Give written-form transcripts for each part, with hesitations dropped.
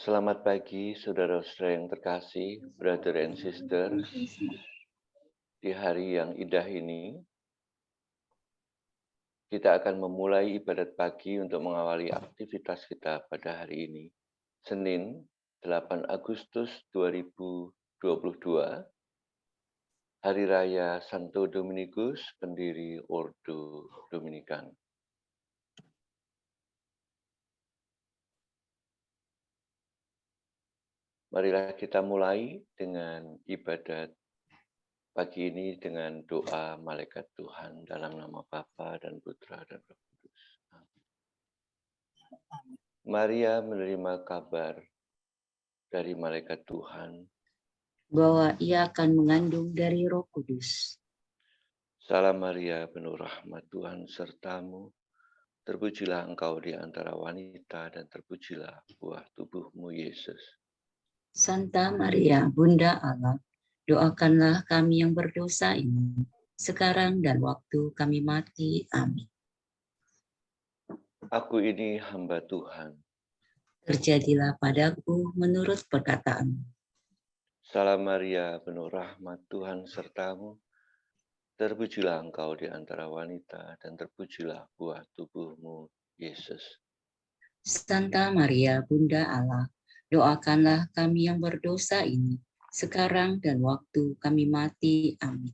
Selamat pagi, saudara-saudara yang terkasih, brother and sister. Di hari yang indah ini, kita akan memulai ibadat pagi untuk mengawali aktivitas kita pada hari ini. Senin, 8 Agustus 2022, Hari Raya Santo Dominikus, pendiri Ordo Dominikan. Marilah kita mulai dengan ibadat pagi ini dengan doa malaikat Tuhan dalam nama Bapa dan Putra dan Roh Kudus. Amin. Maria menerima kabar dari malaikat Tuhan bahwa ia akan mengandung dari Roh Kudus. Salam Maria, penuh rahmat Tuhan sertamu. Terpujilah engkau di antara wanita dan terpujilah buah tubuhmu Yesus. Santa Maria, Bunda Allah, doakanlah kami yang berdosa ini, sekarang dan waktu kami mati. Amin. Aku ini hamba Tuhan. Terjadilah padaku menurut perkataanmu. Salam Maria, penuh rahmat Tuhan sertamu. Terpujilah engkau di antara wanita dan terpujilah buah tubuhmu Yesus. Santa Maria, Bunda Allah, doakanlah kami yang berdosa ini, sekarang dan waktu kami mati. Amin.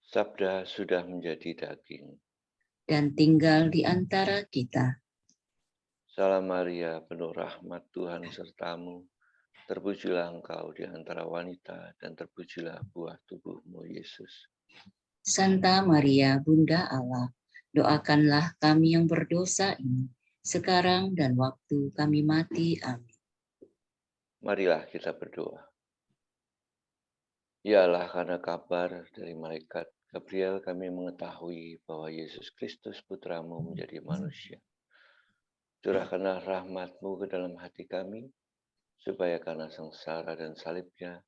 Sabda sudah menjadi daging. Dan tinggal di antara kita. Salam Maria, penuh rahmat Tuhan sertamu. Terpujilah engkau di antara wanita dan terpujilah buah tubuhmu Yesus. Santa Maria, Bunda Allah, doakanlah kami yang berdosa ini, sekarang dan waktu kami mati. Amin. Marilah kita berdoa. Ya Allah, karena kabar dari malaikat Gabriel kami mengetahui bahwa Yesus Kristus Putramu menjadi manusia. Curahkanlah rahmat-Mu ke dalam hati kami, supaya karena sengsara dan salibnya,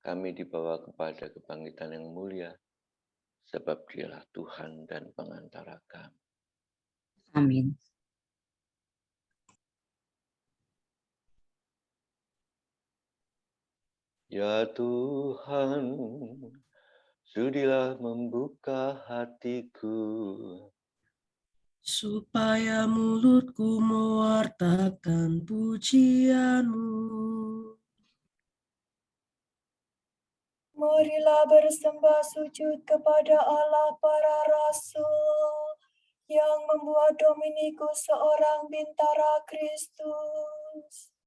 kami dibawa kepada kebangkitan yang mulia, sebab Dialah Tuhan dan pengantara kami. Amin. Ya Tuhan, sudilah membuka hatiku, supaya mulutku mewartakan pujian-Mu. Marilah bersembah sujud kepada Allah para rasul yang membuat Dominikus seorang bintara Kristus.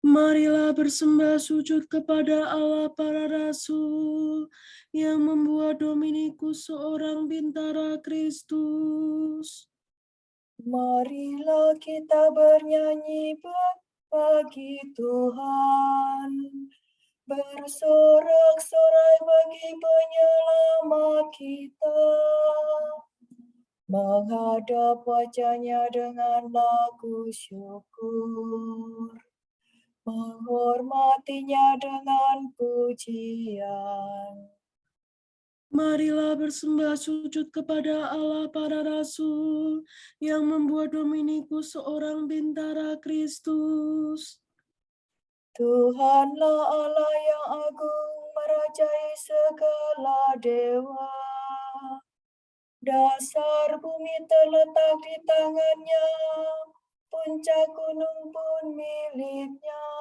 Marilah bersembah sujud kepada Allah para rasul yang membuat Dominikus seorang bintara Kristus. Marilah kita bernyanyi bagi Tuhan, bersorak-sorai bagi penyelamat kita, menghadap wajah-Nya dengan lagu syukur, menghormatinya dengan pujian. Marilah bersembah sujud kepada Allah para rasul yang membuat Dominikus seorang bintara Kristus. Tuhanlah Allah yang agung, merajai segala dewa. Dasar bumi terletak di tangan-Nya, puncak gunung pun milik-Nya.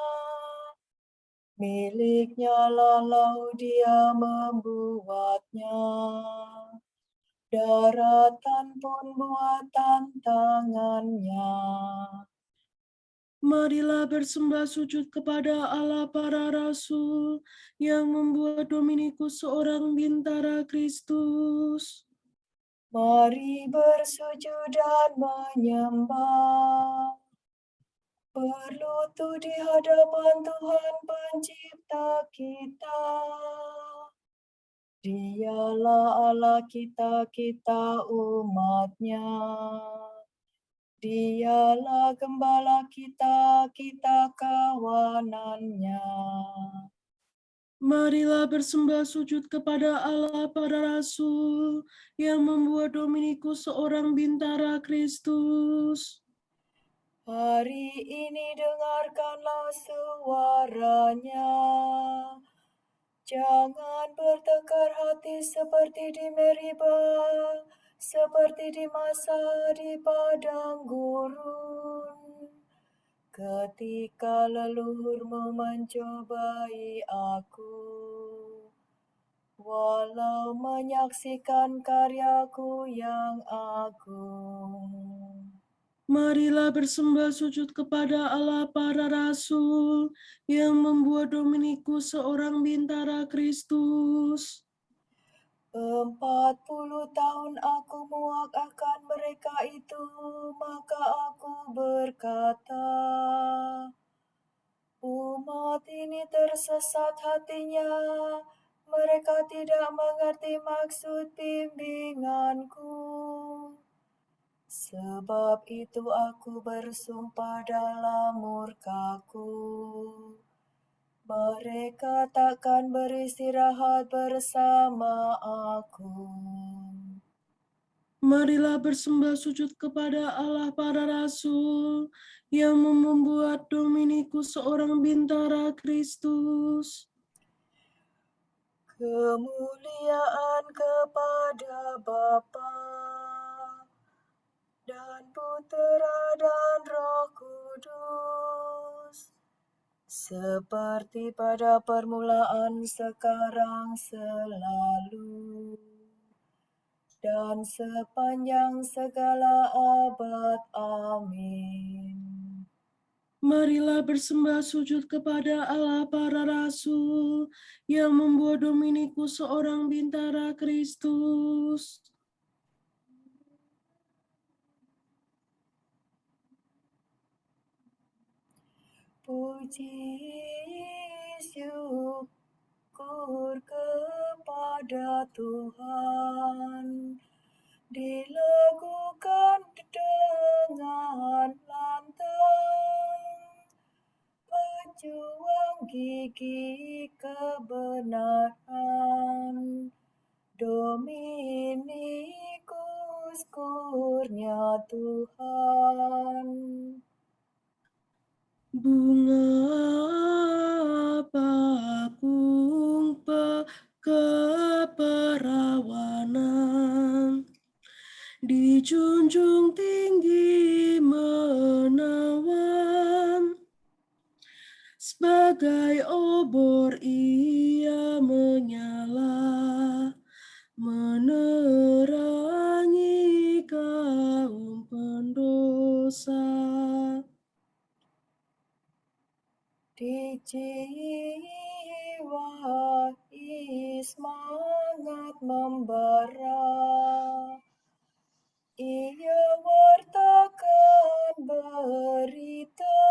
Milik-Nya lah laut, Dia membuatnya. Daratan pun buatan tangan-Nya. Marilah bersembah sujud kepada Allah para rasul yang membuat Dominikus seorang bintara Kristus. Mari bersujud dan menyembah. Berlutut di hadapan Tuhan Pencipta kita. Dialah Allah kita, kita umat-Nya. Dialah gembala kita, kita kawanan-Nya. Marilah bersembah sujud kepada Allah para rasul yang membuat Dominikus seorang bintara Kristus. Hari ini dengarkanlah suaranya. Jangan bertekar hati seperti di Meribah, seperti di masa di padang gurun. Ketika leluhurmu mencobai aku, walau menyaksikan karyaku yang agung. Marilah bersembah sujud kepada Allah para rasul yang membuat Dominikus seorang bintara Kristus. 40 tahun aku muak akan mereka itu, maka aku berkata, umat ini tersesat hatinya, mereka tidak mengerti maksud bimbinganku. Sebab itu aku bersumpah dalam murkaku, mereka takkan beristirahat bersama aku. Marilah bersembah sujud kepada Allah para rasul yang membuat Dominikus seorang bintara Kristus. Kemuliaan kepada Bapa dan Putera dan Roh Kudus, seperti pada permulaan, sekarang, selalu, dan sepanjang segala abad. Amin. Marilah bersembah sujud kepada Allah para rasul yang membuat Dominikus seorang bintara Kristus. Puji syukur kepada Tuhan, dilakukan dengan lantang, pejuang gigih kebenaran, Dominikus kurnia Tuhan. Bunga bakung keperawanan, dijunjung tinggi menawan, sebagai obor ia menyala, menerangi kaum pendosa. Di jiwa semangat membara, ia wartakan berita,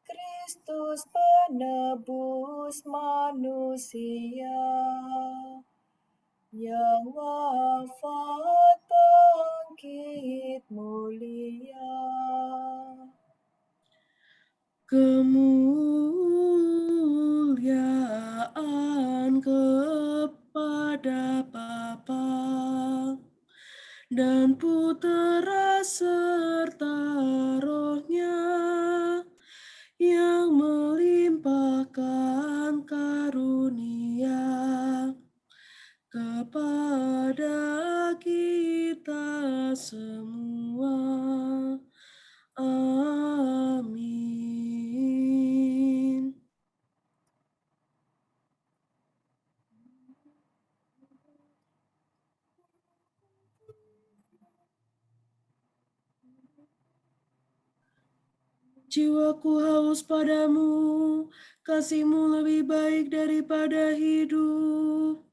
Kristus penebus manusia, yang wafat bangkit mulia. Kemuliaan kepada Bapa dan Putera serta Roh-Nya, yang melimpahkan karunia kepada kita semua. Amin. Jiwaku haus padamu, kasih-Mu lebih baik daripada hidup.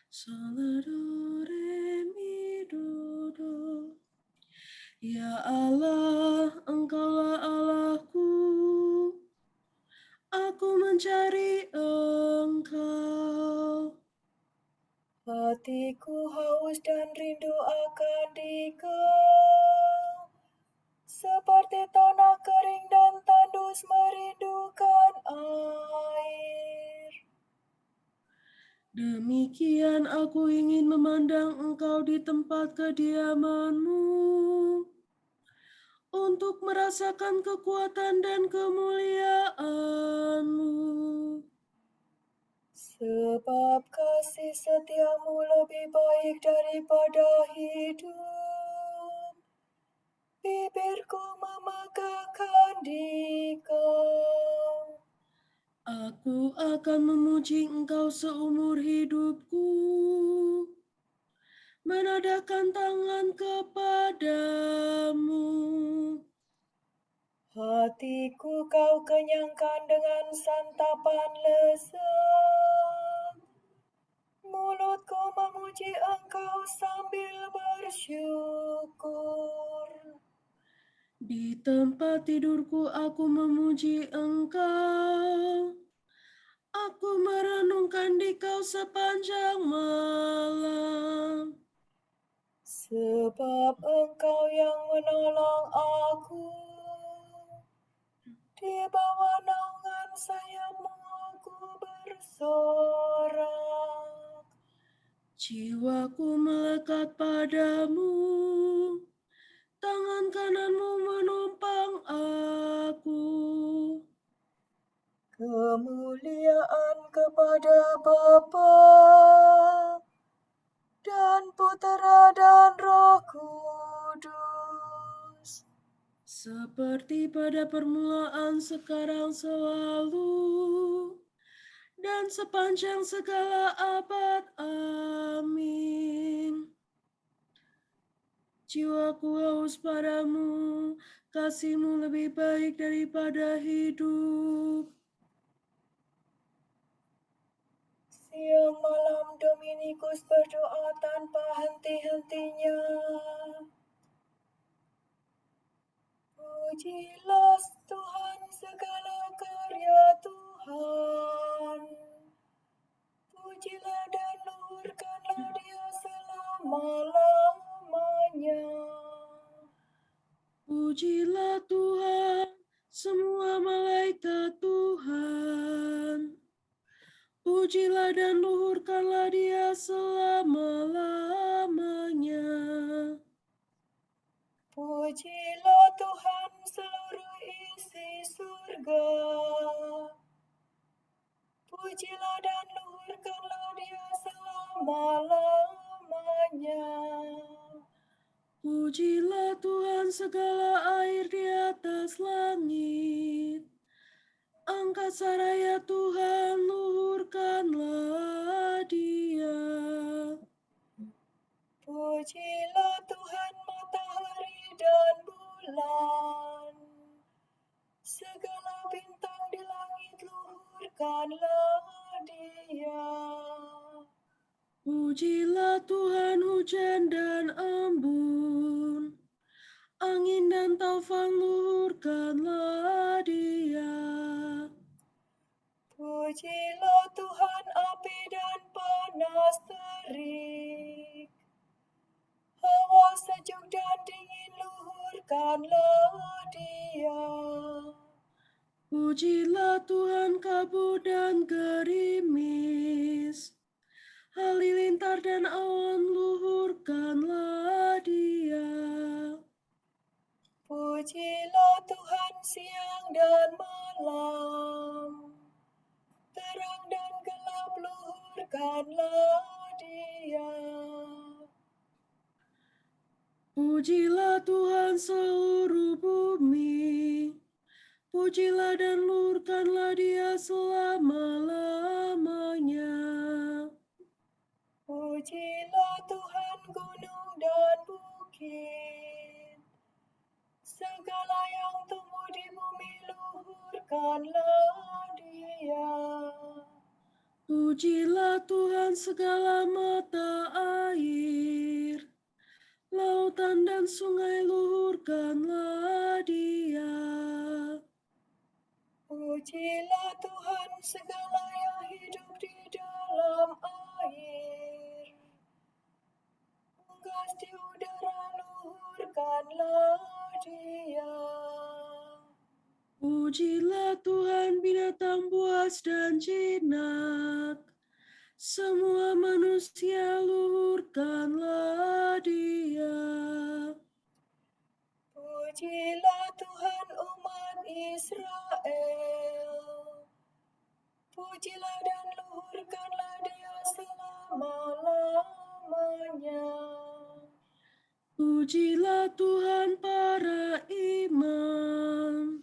Salado re mi do do. Ya Allah, Engkaulah Allahku, aku mencari Engkau. Hatiku haus dan rindu akan Dikau, seperti tanah kering dan tandus merindukan air. Demikian aku ingin memandang Engkau di tempat kediaman-Mu, untuk merasakan kekuatan dan kemuliaan-Mu. Sebab kasih setiamu lebih baik daripada hidup. Bibirku memegahkan Dikau. Aku akan memuji Engkau seumur hidupku, menadahkan tangan kepadamu. Hatiku kau kenyangkan dengan santapan lezat. Mulutku memuji Engkau sambil bersyukur. Di tempat tidurku aku memuji Engkau. Aku merenungkan Dikau sepanjang malam. Sebab Engkau yang menolong aku. Di bawah naungan sayap-Mu aku bersorak. Jiwaku melekat padamu, tangan kanan-Mu menopang aku. Kemuliaan kepada Bapa dan Putera dan Roh Kudus. Seperti pada permulaan, sekarang, selalu, dan sepanjang segala abad. Amin. Jiwaku haus padamu, kasih-Mu lebih baik daripada hidup. Siang malam Dominikus berdoa tanpa henti-hentinya. Pujilah Tuhan segala karya Tuhan. Pujilah dan luhurkanlah Dia selama-lamanya. Pujilah Tuhan, semua malaikat Tuhan. Pujilah dan luhurkanlah Dia selama-lamanya. Pujilah Tuhan seluruh isi surga. Pujilah dan luhurkanlah Dia selama-lamanya. Pujilah Tuhan segala air di atas langit. Angkasa raya Tuhan, luhurkanlah Dia. Pujilah Tuhan matahari dan bulan. Segala bintang di langit luhurkanlah Dia. Pujilah Tuhan hujan dan embun. Angin dan taufan, luhurkanlah Dia. Pujilah Tuhan api dan panas terik. Hawa sejuk dan dingin luhurkanlah Dia. Pujilah Tuhan kabut dan gerimis. Halilintar dan awan, luhurkanlah Dia. Pujilah Tuhan siang dan malam. Terang dan gelap luhurkanlah Dia. Pujilah Tuhan seluruh bumi. Pujilah dan luhurkanlah Dia selama-lamanya. Pujilah Tuhan gunung dan bukit. Segala yang tumbuh di bumi luhurkanlah Dia. Pujilah Tuhan segala mata air. Lautan dan sungai, luhurkanlah Dia. Pujilah Tuhan segala yang hidup di dalam air. Unggas di udara luhurkanlah Dia. Pujilah Tuhan binatang buas dan jinak. Semua manusia, luhurkanlah Dia. Pujilah Tuhan umat Israel. Pujilah dan luhurkanlah Dia selama-lamanya. Pujilah Tuhan para imam,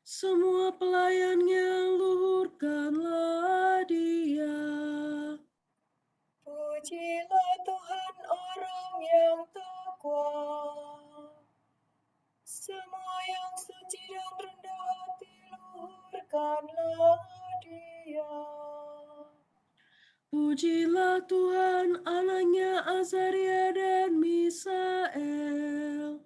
semua pelayannya luhurkanlah Dia. Pujilah Tuhan orang yang takwa. Semua yang suci dan rendah hati luhurkanlah Dia. Pujilah Tuhan anaknya Azaria dan Misael.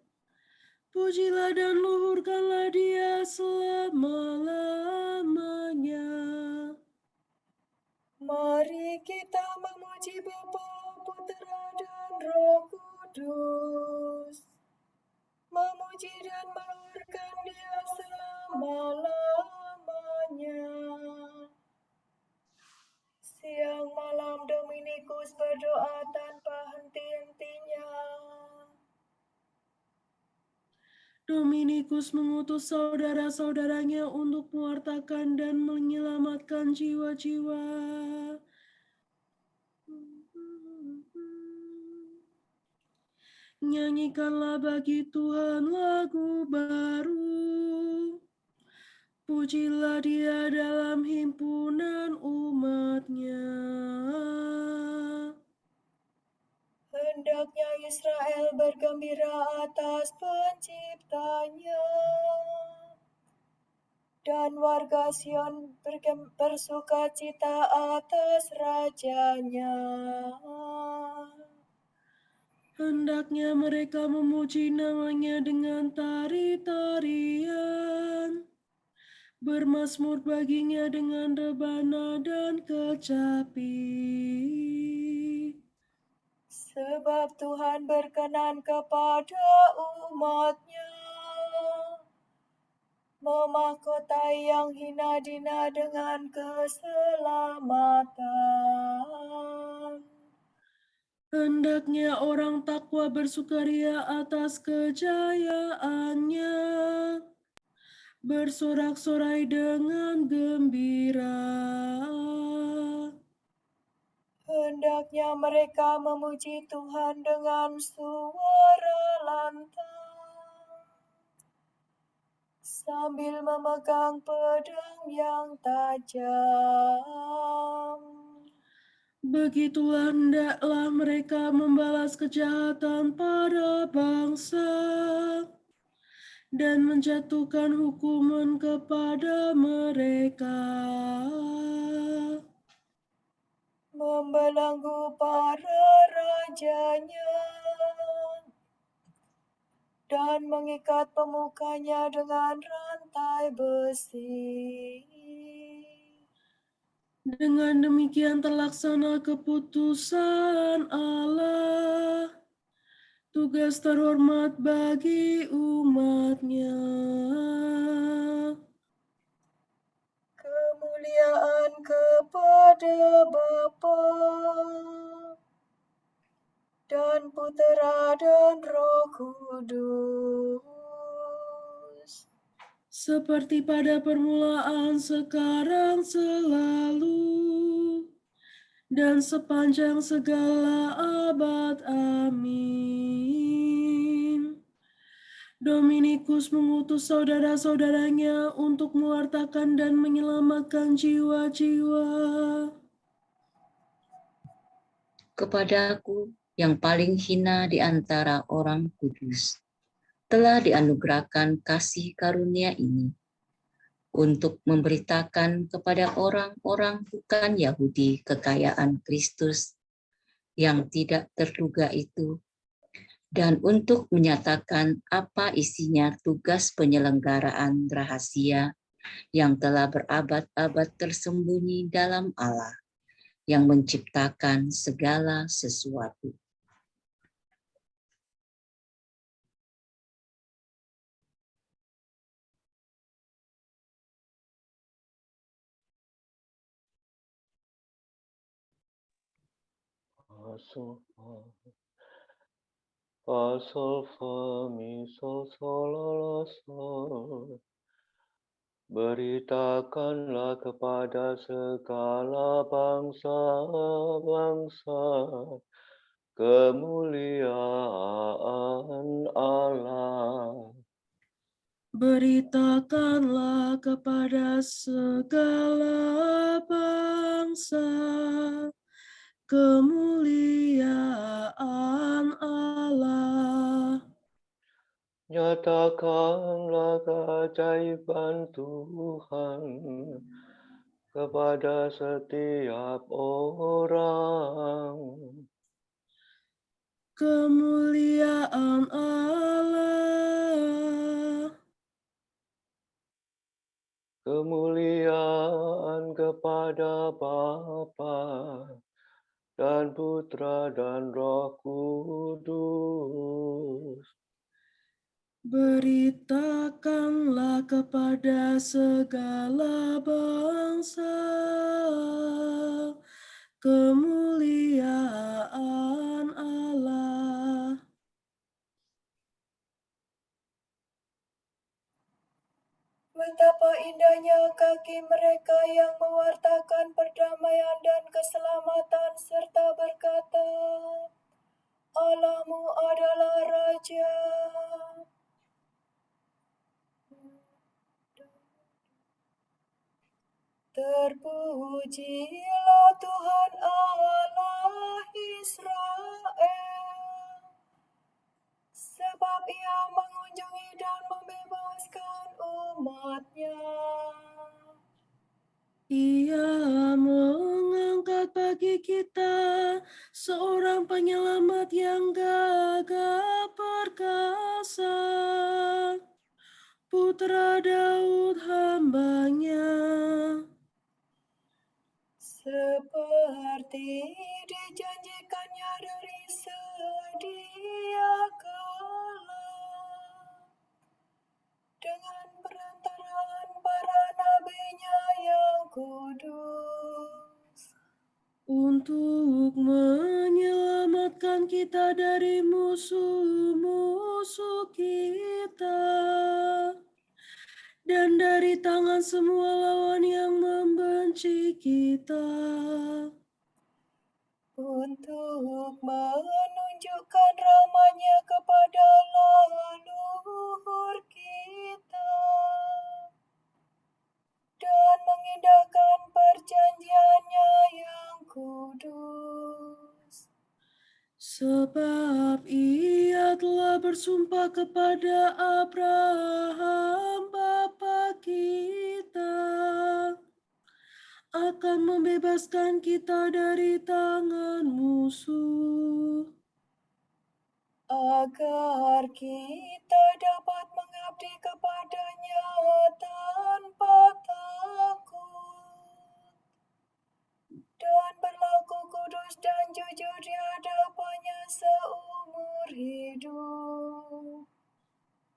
Pujilah dan luhurkanlah Dia selama-lamanya. Mari kita memuji Bapa, Putra dan Roh Kudus. Memuji dan meluhurkan Dia selama-lamanya. Siang malam Dominikus berdoa tanpa henti-hentinya. Dominikus mengutus saudara-saudaranya untuk mewartakan dan menyelamatkan jiwa-jiwa. Nyanyikanlah bagi Tuhan lagu baru. Pujilah Dia dalam himpunan umat-Nya. Hendaknya Israel bergembira atas penciptanya. Dan warga Sion bersuka cita atas rajanya. Hendaknya mereka memuji nama-Nya dengan tari-tarian, bermazmur baginya dengan rebana dan kecapi. Sebab Tuhan berkenan kepada umat-Nya, memahkotai yang hina dina dengan keselamatan. Hendaknya orang takwa bersukaria atas kejayaannya, bersorak-sorai dengan gembira. Hendaknya mereka memuji Tuhan dengan suara lantang, sambil memegang pedang yang tajam. Begitulah hendaklah mereka membalas kejahatan pada bangsa dan menjatuhkan hukuman kepada mereka. Membelenggu para rajanya dan mengikat pemukanya dengan rantai besi. Dengan demikian terlaksana keputusan Allah, tugas terhormat bagi umat-Nya. Kemuliaan kepada Bapa dan Putera dan Roh Kudus. Seperti pada permulaan, sekarang, selalu, dan sepanjang segala abad. Amin. Dominikus mengutus saudara-saudaranya untuk mewartakan dan menyelamatkan jiwa-jiwa. Kepadaku yang paling hina di antara orang kudus, telah dianugerahkan kasih karunia ini untuk memberitakan kepada orang-orang bukan Yahudi kekayaan Kristus yang tidak terduga itu, dan untuk menyatakan apa isinya tugas penyelenggaraan rahasia yang telah berabad-abad tersembunyi dalam Allah yang menciptakan segala sesuatu. fa sol fa mi sol sol la la sol. Beritakanlah kepada segala bangsa-bangsa kemuliaan Allah. Beritakanlah kepada segala bangsa kemuliaan Allah. Nyatakanlah keajaiban Tuhan kepada setiap orang. Kemuliaan Allah. Kemuliaan kepada Bapa dan Putra dan Roh Kudus. Beritakanlah kepada segala bangsa kemuliaan Allah. Betapa indahnya kaki mereka yang mewartakan perdamaian dan keselamatan serta berkata, Allahmu adalah Raja. Terpujilah Tuhan Allah Israel, sebab Ia mengunjungi dan membebaskan umat-Nya. Ia mengangkat bagi kita seorang penyelamat yang gagah perkasa, Putra Daud hamba-Nya. Seperti dijanjikannya dari sedia kala, dengan perantaraan para nabi-Nya yang kudus, Untuk menyelamatkan kita dari musuh-musuh kita dan dari tangan semua lawan yang membenci kita, untuk menunjukkan rahmat-Nya kepada leluhur kita dan mengindahkan perjanjian-Nya yang kudus. sebab Ia telah bersumpah kepada Abraham bapa kita akan membebaskan kita dari tangan musuh, agar kita dapat mengabdi kepada-Nya tanpa takut dan berlaku kudus dan jujur di hadapan-Nya seumur hidup.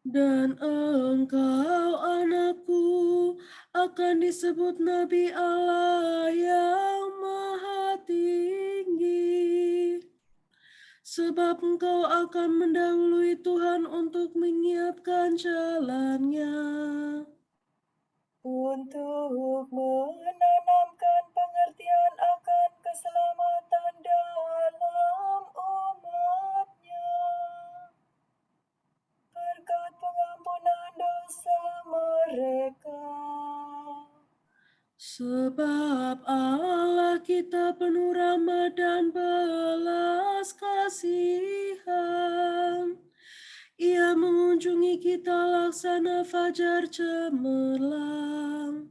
dan engkau anakku akan disebut Nabi Allah yang Maha Tinggi, sebab engkau akan mendahului Tuhan untuk menyiapkan jalannya, Untuk menanamkan pengertian akan keselamatan dalam umat-Nya, berkat pengampunan dosa mereka. sebab Allah kita penuh rahmat dan belas kasihan. Ia mengunjungi kita laksana fajar cemerlang,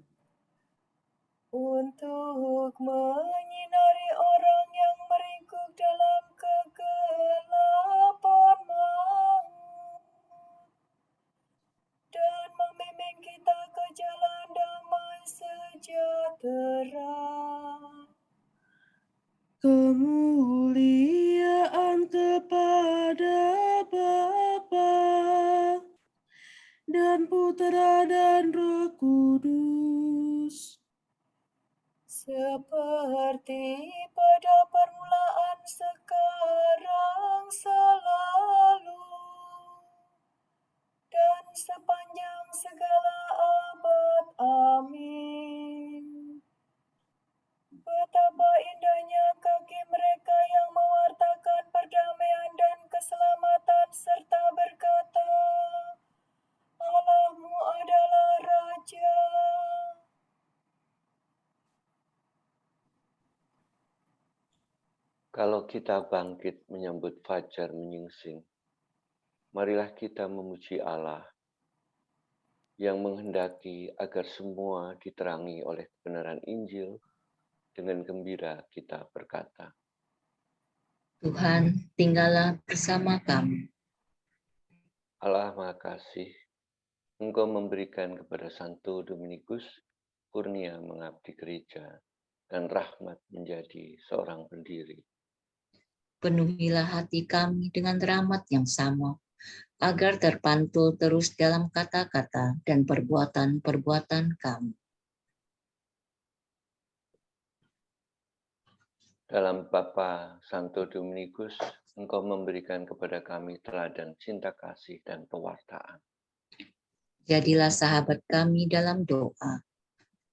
Untuk menyinari orang yang meringkuk dalam kegelapan maut dan membimbing kita ke jalan damai sejahtera. kemuliaan kepada Bapa dan Putra dan Roh Kudus, Seperti pada Kalau kita bangkit menyambut fajar menyingsing, marilah kita memuji Allah yang menghendaki agar semua diterangi oleh kebenaran Injil. Dengan gembira kita berkata, Tuhan, tinggallah bersama kami. Allah Maha Kasih, Engkau memberikan kepada Santo Dominikus kurnia mengabdi gereja dan rahmat menjadi seorang pendiri. Penuhilah hati kami dengan rahmat yang sama, agar terpantul terus dalam kata-kata dan perbuatan-perbuatan kami. Dalam Bapa Santo Dominikus, Engkau memberikan kepada kami teladan cinta kasih dan pewartaan. Jadilah sahabat kami dalam doa,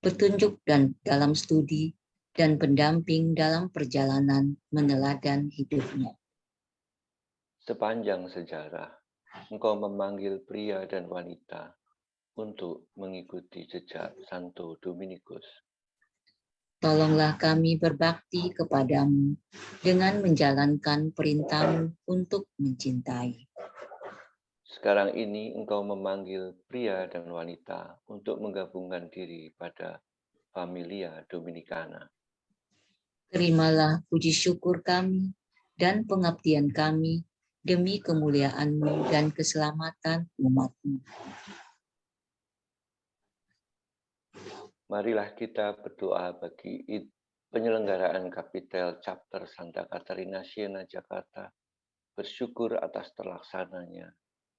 petunjuk dan dalam studi, dan pendamping dalam perjalanan meneladan hidupnya. Sepanjang sejarah, Engkau memanggil pria dan wanita untuk mengikuti jejak Santo Dominikus. Tolonglah kami berbakti kepadamu dengan menjalankan perintah-Mu untuk mencintai. Sekarang ini Engkau memanggil pria dan wanita untuk menggabungkan diri pada Familia Dominicana. Terimalah puji syukur kami dan pengabdian kami demi kemuliaan-Mu dan keselamatan umat-Mu. Marilah kita berdoa bagi penyelenggaraan Kapitel Chapter Santa Caterina Siena Jakarta, bersyukur atas terlaksananya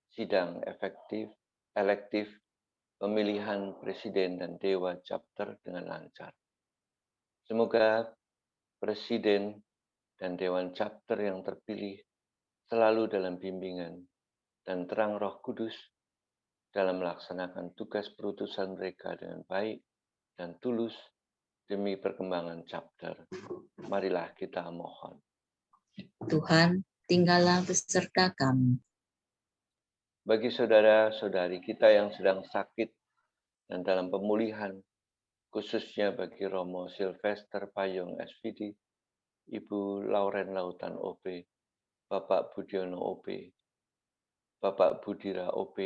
sidang elektif pemilihan presiden dan dewa chapter dengan lancar. Semoga presiden dan dewan chapter yang terpilih selalu dalam bimbingan dan terang Roh Kudus dalam melaksanakan tugas perutusan mereka dengan baik dan tulus demi perkembangan chapter. Marilah kita mohon. Tuhan, tinggallah beserta kami. Bagi saudara-saudari kita yang sedang sakit dan dalam pemulihan, khususnya bagi Romo Sylvester Payung SVD, Ibu Lauren Lautan OP, Bapak Budiono OP, Bapak Budira OP,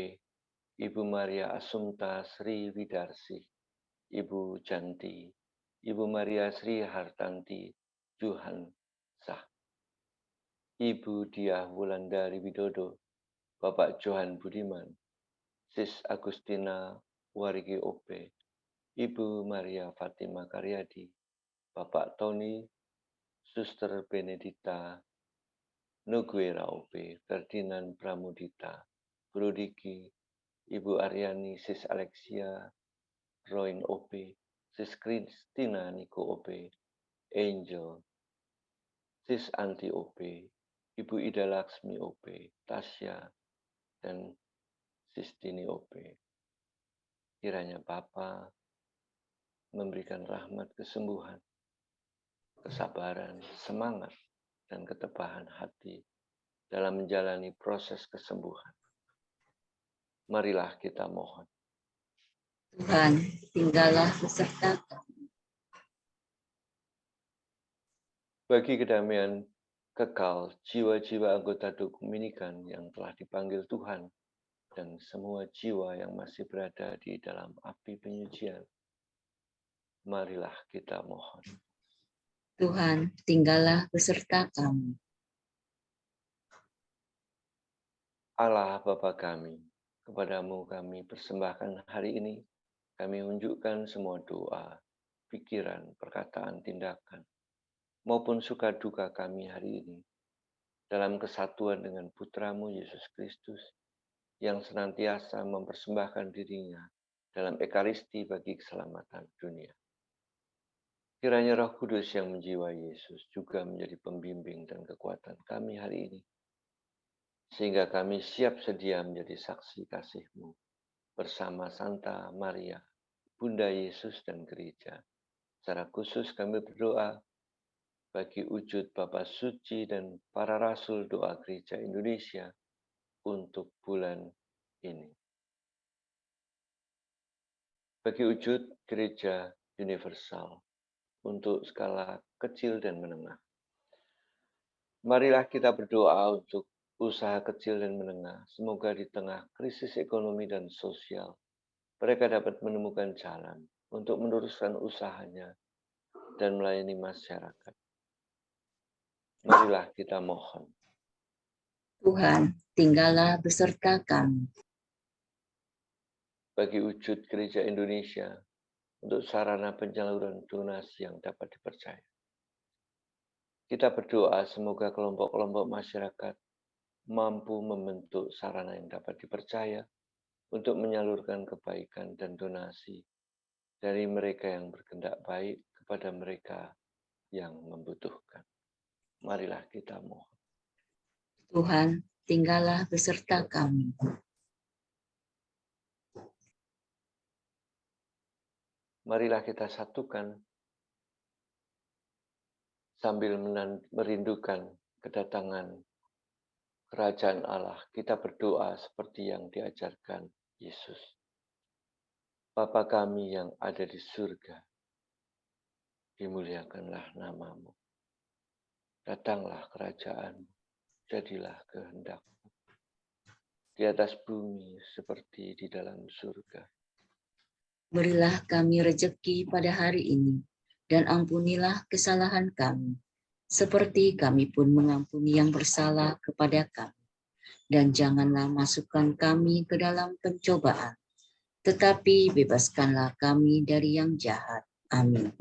Ibu Maria Asumta Sri Widarsi, Ibu Janti, Ibu Maria Sri Hartanti Juhan Sah, Ibu Diah Wulandari Widodo, Bapak Johan Budiman, Sis Agustina Warigi OP, Ibu Maria Fatima Karyadi, Bapak Tony, Suster Benedita Nuguera OP, Ferdinand Pramudita, Bro Diki, Ibu Aryani, Sis Alexia Roin OP, Sis Kristina Niko OP, Angel, Sis Anti OP, Ibu Ida Laksmi OP, Tasya, dan Sis Dini OP. Kiranya Bapa memberikan rahmat kesembuhan, kesabaran, semangat, dan ketebahan hati dalam menjalani proses kesembuhan. Marilah kita mohon. Tuhan, tinggallah beserta kami. Bagi kedamaian kekal jiwa-jiwa anggota Dominikan yang telah dipanggil Tuhan dan semua jiwa yang masih berada di dalam api penyucian, marilah kita mohon. Tuhan, tinggallah beserta kami. Allah Bapa kami, kepadamu kami persembahkan hari ini, kami unjukkan semua doa, pikiran, perkataan, tindakan, maupun suka duka kami hari ini, dalam kesatuan dengan Putramu Yesus Kristus, yang senantiasa mempersembahkan dirinya dalam ekaristi bagi keselamatan dunia. Kiranya Roh Kudus yang menjiwai Yesus juga menjadi pembimbing dan kekuatan kami hari ini, sehingga kami siap sedia menjadi saksi kasih-Mu bersama Santa Maria, Bunda Yesus dan Gereja. Secara khusus kami berdoa bagi wujud Bapa Suci dan para Rasul Doa Gereja Indonesia untuk bulan ini. Bagi wujud Gereja Universal untuk skala kecil dan menengah. Marilah kita berdoa untuk usaha kecil dan menengah. Semoga di tengah krisis ekonomi dan sosial, mereka dapat menemukan jalan untuk meneruskan usahanya dan melayani masyarakat. Marilah kita mohon. Tuhan, tinggallah beserta kami. Bagi wujud Gereja Indonesia untuk sarana penyaluran donasi yang dapat dipercaya. Kita berdoa semoga kelompok-kelompok masyarakat mampu membentuk sarana yang dapat dipercaya untuk menyalurkan kebaikan dan donasi dari mereka yang berkehendak baik kepada mereka yang membutuhkan. Marilah kita mohon. Tuhan, tinggallah beserta kami. Marilah kita satukan sambil merindukan kedatangan Kerajaan Allah. Kita berdoa seperti yang diajarkan Yesus. Bapa kami yang ada di surga, dimuliakanlah namamu. Datanglah kerajaan-mu, jadilah kehendak-mu. Di atas bumi seperti di dalam surga. Berilah kami rejeki pada hari ini, dan ampunilah kesalahan kami, seperti kami pun mengampuni yang bersalah kepada kami. Dan janganlah masukkan kami ke dalam pencobaan, tetapi bebaskanlah kami dari yang jahat. Amin.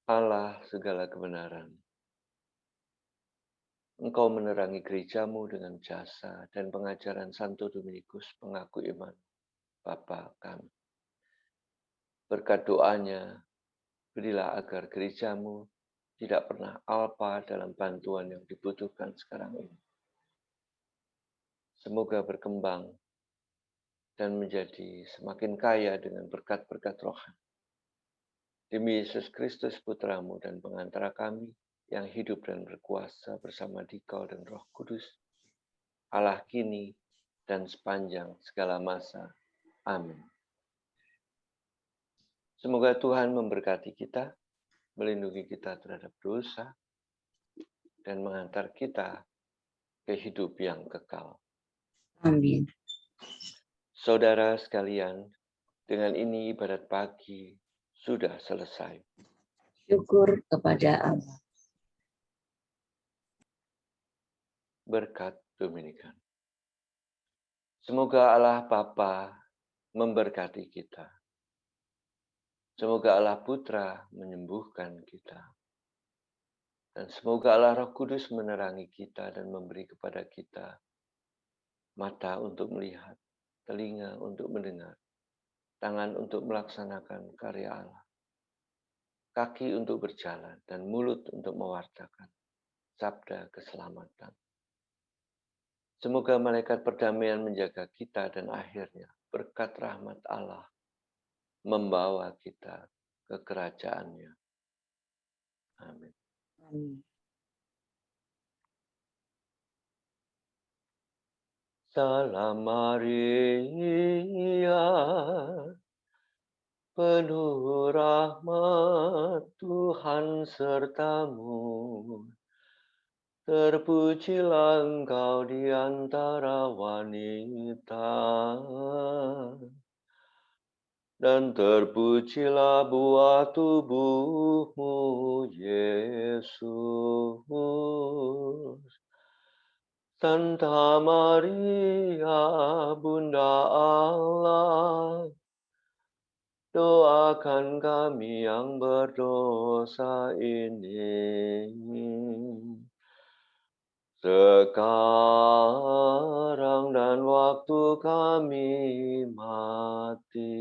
Allah segala kebenaran, Engkau menerangi gerejamu dengan jasa dan pengajaran Santo Dominikus, pengaku iman, Bapa kami. Berkat doanya, berilah agar gerejamu tidak pernah alpa dalam bantuan yang dibutuhkan sekarang ini. Semoga berkembang dan menjadi semakin kaya dengan berkat-berkat rohani. Demi Yesus Kristus Putramu dan pengantara kami, yang hidup dan berkuasa bersama Dikau dan Roh Kudus, Allah kini dan sepanjang segala masa. Amin. Semoga Tuhan memberkati kita, melindungi kita terhadap dosa, dan mengantar kita ke hidup yang kekal. Amin. Saudara sekalian, dengan ini ibadat pagi sudah selesai. Syukur kepada Allah. Berkat Dominikan. Semoga Allah Bapa memberkati kita. Semoga Allah Putra menyembuhkan kita. Dan semoga Allah Roh Kudus menerangi kita dan memberi kepada kita mata untuk melihat, telinga untuk mendengar, tangan untuk melaksanakan karya Allah, kaki untuk berjalan, dan mulut untuk mewartakan sabda keselamatan. Semoga malaikat perdamaian menjaga kita dan akhirnya berkat rahmat Allah membawa kita ke kerajaannya. Amin. Amin. Salam Maria, penuh rahmat Tuhan sertamu. Terpujilah engkau di antara wanita, dan terpujilah buah tubuhmu, Yesus. Santa Maria, Bunda Allah, doakan kami yang berdosa ini, sekarang dan waktu kami mati.